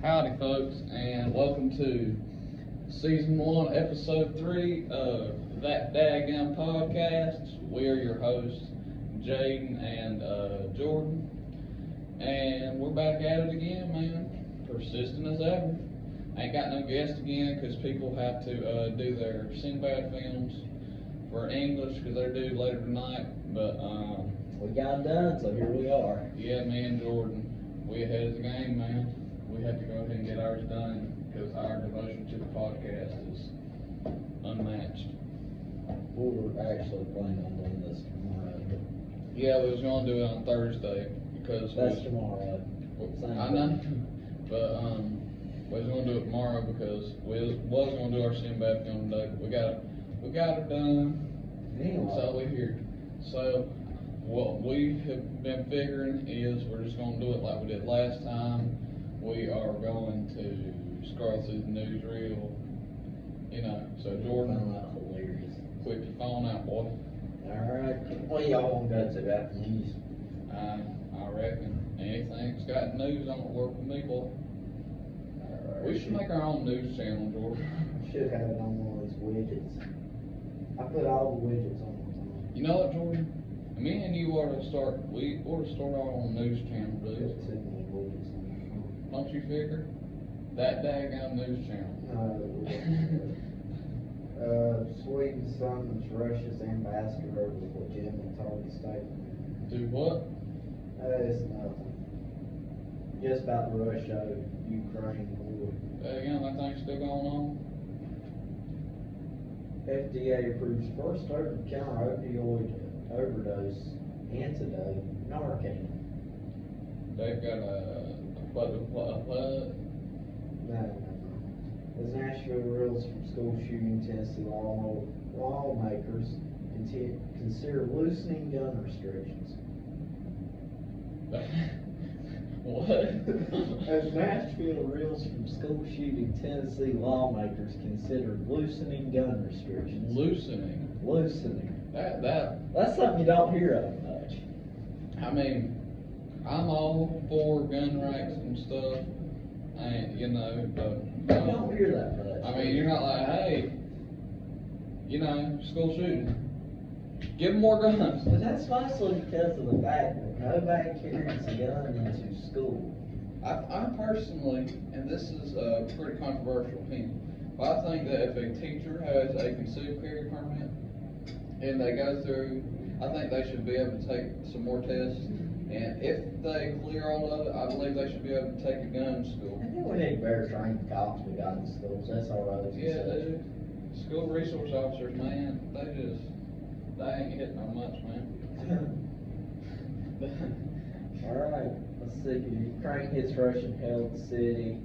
Howdy, folks, and welcome to Season 1, Episode 3 of That Dadgum Podcast. We are your hosts, Jaden and Jordan, and we're back at it again, man. Persistent as ever. Ain't got no guest again because people have to do their Sinbad films for English because they're due later tonight, but we got it done, so here we are. Yeah, me and Jordan, we ahead of the game, man. We had to go ahead and get ours done because our devotion to the podcast is unmatched. We were actually planning on doing this tomorrow. Yeah, we was going to do it on Thursday because that's tomorrow. I know, but we was going to do it tomorrow because we was going to do our Sinbad film today, but we got it done. Anyway. So we're here. So what we have been figuring is we're just going to do it like we did last time. We are going to scroll through the newsreel, so Jordan, Hilarious. whip your phone out, boy. Alright, what y'all want to go to about the news? I reckon anything that's got news on it work with me, boy. Alright. We should make our own news channel, Jordan. Should have it on one of these widgets. I put all the widgets on one. You know what, Jordan? Me and you ought to start our own news channel, dude. Don't you figure? That daggone news channel. Sweden summons Russia's ambassador over legitimate target statement. Do what? It's nothing. Just about the Russia-Ukraine war. Daggone, that thing's still going on? FDA approves first over-the-counter opioid overdose antidote, Narcan. They've got what? No. As Nashville reels from school shooting, Tennessee lawmakers consider loosening gun restrictions. What? As Nashville reels from school shooting, Tennessee lawmakers consider loosening gun restrictions. Loosening. That's something you don't hear of much. I mean, I'm all for gun rights and stuff, and but you don't hear that much. I mean, you're not like, hey, school shooting, give them more guns. But that's mostly because of the fact that nobody carries a gun into school. I personally, and this is a pretty controversial opinion, but I think that if a teacher has a concealed carry permit and they go through, I think they should be able to take some more tests. And if they clear all of it, I believe they should be able to take a gun to school. I think we need better trained cops we got in schools. That's all right. Yeah, dude. School resource officers, man, they ain't hitting on much, man. Alright, let's see. Ukraine hits Russian-held city.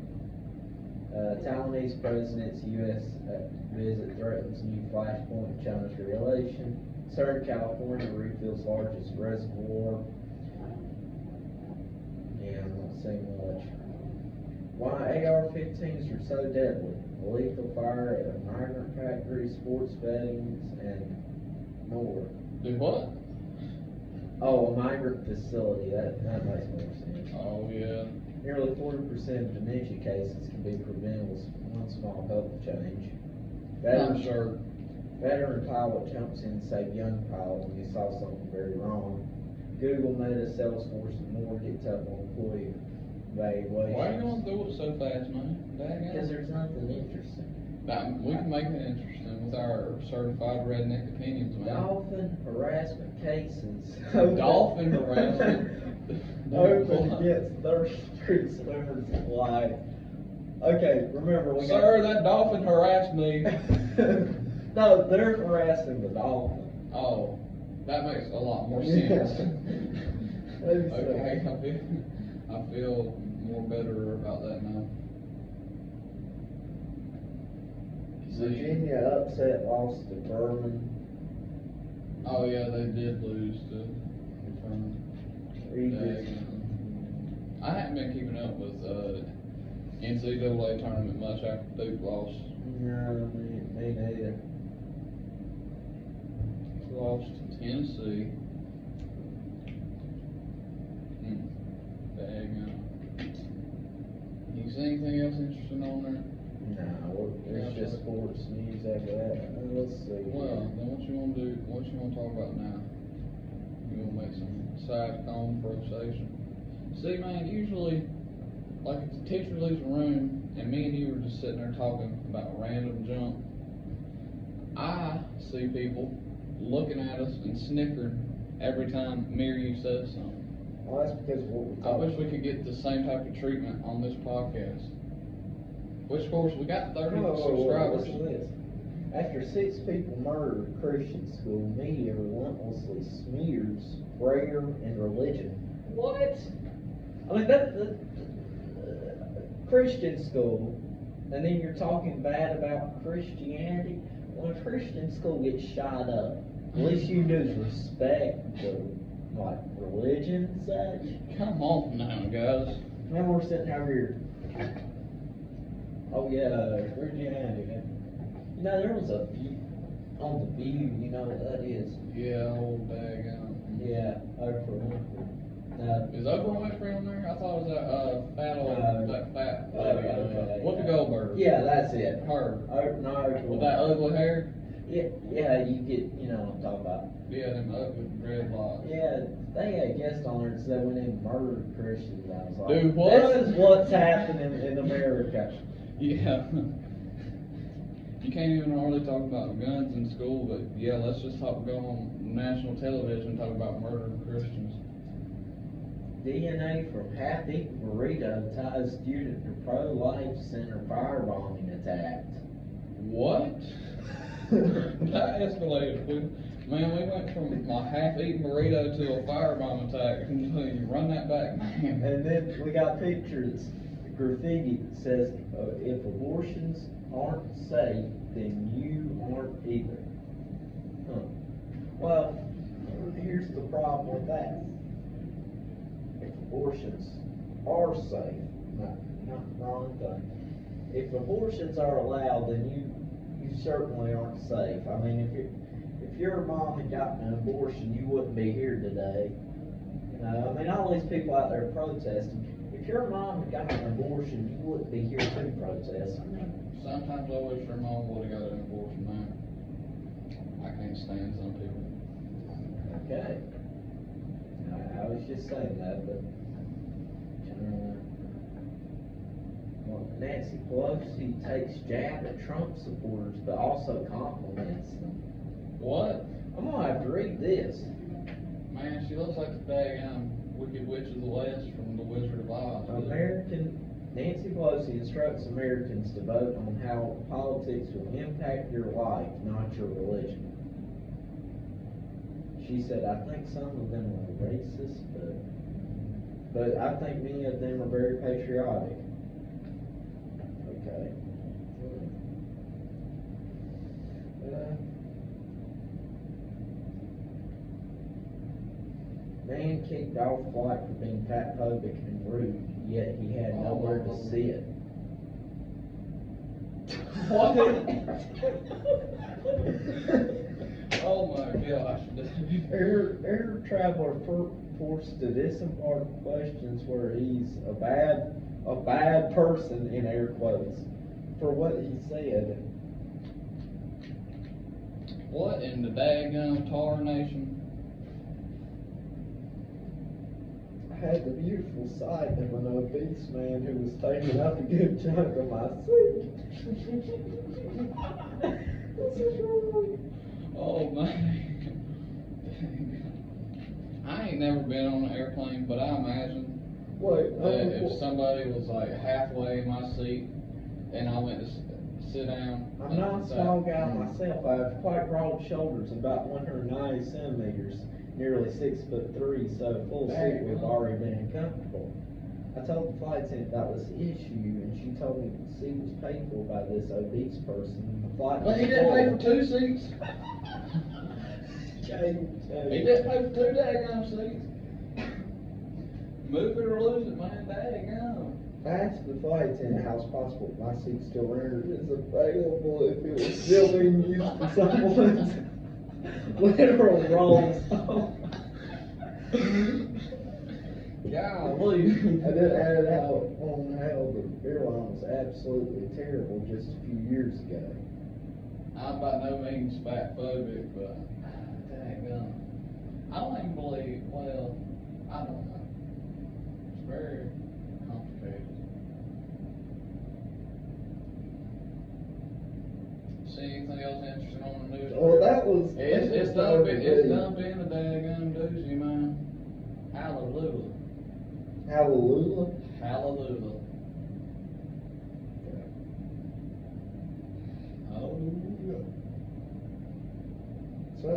Taiwanese president's U.S. visit threatens new flashpoint in China's re-election. Southern California refills largest reservoir. Yeah, I'm not seeing much. Why AR-15s are so deadly. A lethal fire at a migrant factory, sports bettings, and more. Do what? Oh, a migrant facility. That makes more sense. Oh, yeah. Nearly 40% of dementia cases can be prevented with one small health change. I'm sure. Veteran pilot jumps in to save young pilot when he saw something very wrong. Google, Meta, Salesforce, and more get tough on employee evaluation. Why are you going through it so fast, man? Because there's nothing interesting. We can make it interesting with our certified redneck opinions, man. Dolphin harassment cases. Dolphin harassment? Open against 33 swimmers in Hawaii. Okay, remember Sir, that dolphin harassed me. No, they're harassing the dolphin. Oh, that makes a lot more sense. Okay, I feel more better about that now. Virginia upset loss to Furman. Oh yeah, they did lose to I haven't been keeping up with NCAA tournament much after Duke lost. No, me neither. Lost to Tennessee. Daggum. You see anything else interesting on there? No, it's just sports news after that. Let's see. Well, then what you want to do? What you want to talk about now? You want to make some side conversation? See, man, usually, like if the teacher leaves the room and me and you are just sitting there talking about random junk, I see people looking at us and snickering every time me or you says something. Well, that's because of what we I wish we could get the same type of treatment on this podcast. Which, of course, we got 30 subscribers. Listen to this. After 6 people murdered at Christian school, media relentlessly smears prayer and religion. What? I mean, that Christian school, and then you're talking bad about Christianity. When a Christian school gets shot up, at least you do respect the religion and such. Come on now, guys. Now we're sitting over here. Oh yeah, Christianity. You know, there was a View on the View. You know what that is? Yeah, old Dadgum. Yeah, Oprah. Is Oprah Winfrey on there? I thought it was that fat lady. Okay. Whoopi Goldberg. Yeah, that's it. Her. No, with that ugly hair. Yeah, you get, you know what I'm talking about. Yeah, them ugly dreadlocks. Yeah, they had a guest on there and said when they murdered Christians. I was like, dude, what? This is what's happening in America. Yeah. You can't even hardly talk about guns in school, but yeah, let's just go on national television and talk about murdering Christians. DNA from half-eaten burrito ties student to pro-life center firebombing attack. What? That escalated quick. Man, we went from a half-eaten burrito to a firebomb attack. You run that back, man. And then we got pictures, graffiti that says, if abortions aren't safe, then you aren't either. Huh. Well, here's the problem with that. If abortions are safe, not wrong thing. If abortions are allowed, then you certainly aren't safe. I mean, if your mom had gotten an abortion, you wouldn't be here today. You know, I mean, all these people out there protesting. If your mom had gotten an abortion, you wouldn't be here to protest. Sometimes I wish her mom would have got an abortion, man. I can't stand some people. Okay. I was just saying that, but Nancy Pelosi takes jab at Trump supporters, but also compliments them. What? I'm gonna have to read this. Man, she looks like the daggum Wicked Witch of the West from The Wizard of Oz. Nancy Pelosi instructs Americans to vote on how politics will impact your life, not your religion. She said, I think some of them are racist, but I think many of them are very patriotic. Okay. Man kicked off flight for being fatphobic and rude, yet he had nowhere to sit. What? Oh my gosh. Air traveler forced to disembark questions where he's a bad person in air quotes for what he said. What in the daggum tar nation? I had the beautiful sight of an obese man who was taking up a good chunk of my seat. This is wrong. Oh man. I ain't never been on an airplane, but I imagine that if somebody was like halfway in my seat and I went to sit down. I'm not a small guy myself. I have quite broad shoulders, about 190 centimeters, nearly 6'3", so a full seat would have already been uncomfortable. I told the flight attendant that was the issue, and she told me the seat was paid for by this obese person. The flight But he didn't pay for 2 seats. He didn't pay for 2 daggum seats. Move it or lose it, man. Daggum. I asked the flight attendant how it's possible my seat still is available if it was still being used for someone's literal roles. Golly. I did add out on how the airline was absolutely terrible just a few years ago. I'm by no means fat phobic, but daggum. I don't even believe, well, I don't know. It's very complicated. See anything else interesting on the news? Well, that was. It's done being a daggum doozy, man. Hallelujah. Hallelujah? Hallelujah. Hallelujah. So.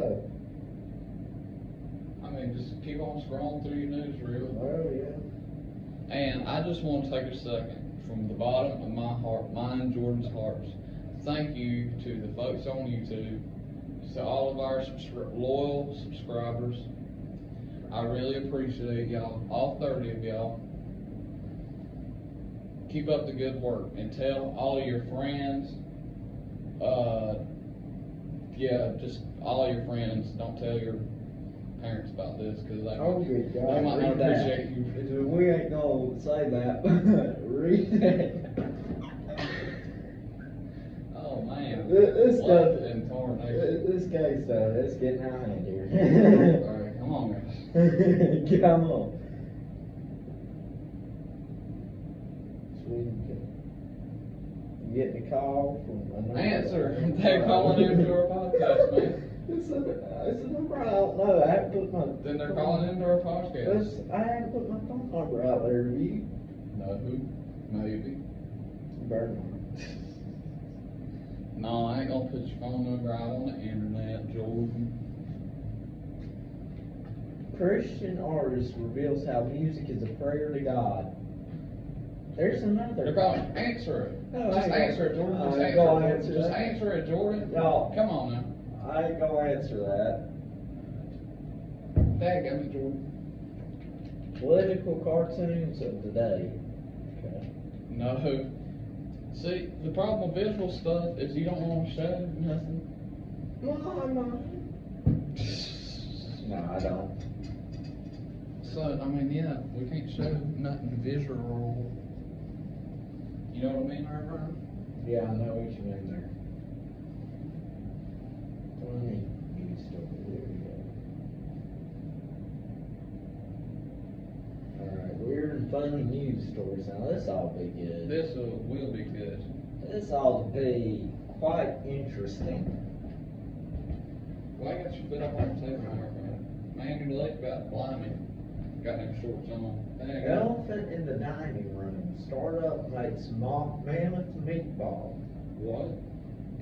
I mean, just keep on scrolling through your newsreel. Oh, yeah. And I just want to take a second from the bottom of my heart, mine and Jordan's hearts. Thank you to the folks on YouTube, to all of our loyal subscribers. I really appreciate y'all, all 30 of y'all. Keep up the good work and tell all of your friends. Just all of your friends. Don't tell your parents about this because they might not appreciate you. We ain't gonna say that, but read it. Oh man, This stuff, this case it's getting out of hand here. All right, come on, guys. Come on. You getting a call from Answer. They're calling into our podcast, man. It's a number I don't know. I haven't put my. Then they're calling into our podcast. I haven't put my phone number out there. Have you? No, maybe. Burn. No, I ain't gonna put your phone number out on the internet, Jordan. Christian artist reveals how music is a prayer to God. There's another. They're calling. Answer it. No, Just answer it, Jordan. Just answer it, Jordan. No. Come on now. I ain't gonna answer that. Dadgum it, Jordan. Political cartoons of the day. Okay. No. See, the problem with visual stuff is you don't want to show nothing. No, I don't. So, I mean, yeah, we can't show nothing visual. You know what I mean, Reverend? Yeah, I know what you mean there. Funny news story. There we go. Alright, weird and funny news stories. Now, this ought to be good. This will be good. This ought to be quite interesting. Well, I got your foot up on the table, Reverend. Man, you're late about blimey. Got them shorts on. Elephant in the dining room. Startup makes mammoth meatball. What?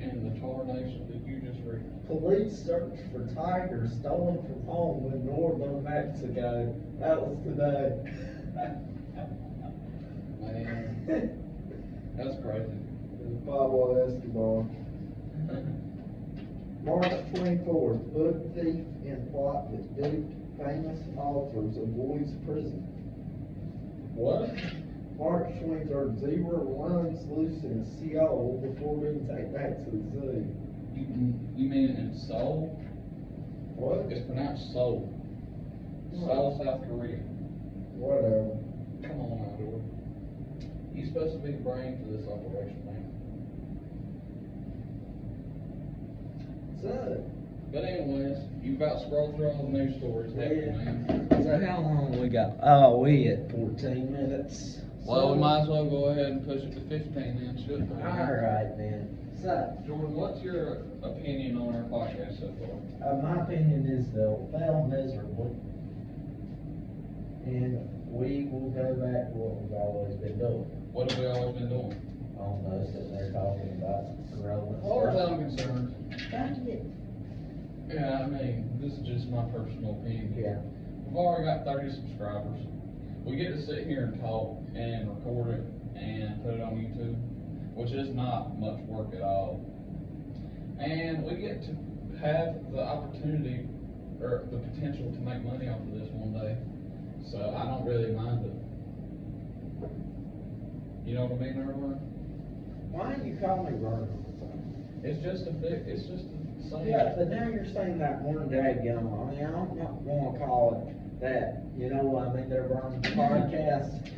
In the tarnation that you just read. Police search for tiger stolen from home in northern Mexico. That was today. Man, that's crazy. Pablo Escobar. March 24th, book thief in plot that duped famous authors avoids prison. What? March 23rd, zebra runs loose in Seoul before being taken back to the zoo. You mean in Seoul? What? It's pronounced Seoul. Seoul, South Korea. Whatever. Come on, Outdoor. You're supposed to be the brain for this operation, man. So. But anyways, you about scroll through all the news stories, haven't you, man? So how long we got? Oh, we at 14 minutes. Well, we might as well go ahead and push it to 15 then, shouldn't we? Alright then. So, Jordan, what's your opinion on our podcast so far? my opinion is they'll fail miserably. And we will go back to what we've always been doing. What have we always been doing? I don't know, sitting there talking about growing. As far as I'm concerned, Trying to get. yeah, I mean, this is just my personal opinion. Yeah. We've already got 30 subscribers. We get to sit here and talk and record it and put it on YouTube, which is not much work at all. And we get to have the opportunity or the potential to make money off of this one day. So I don't really mind it. You know what I mean, everyone? Why do you call me Vernon? It's just a saying. Yeah, but now you're saying that one dadgum. I mean, I don't want to call it that, you know, I mean, they're burning podcasts.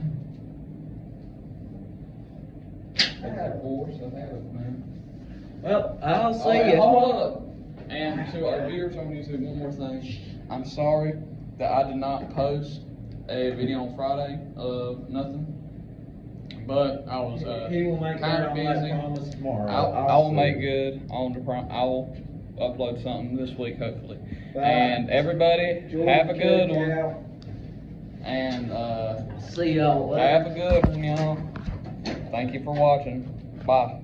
I got a voice, I have it, man. Well, I'll see you. Hold up. And to our viewers, I'm going to do one more thing. I'm sorry that I did not post a video on Friday of nothing. But I was he will make kind of busy. Promise tomorrow. I will make good on the I will upload something this week, hopefully. Bye. And everybody, have a good one. And see y'all later. Have a good one, y'all. Thank you for watching. Bye.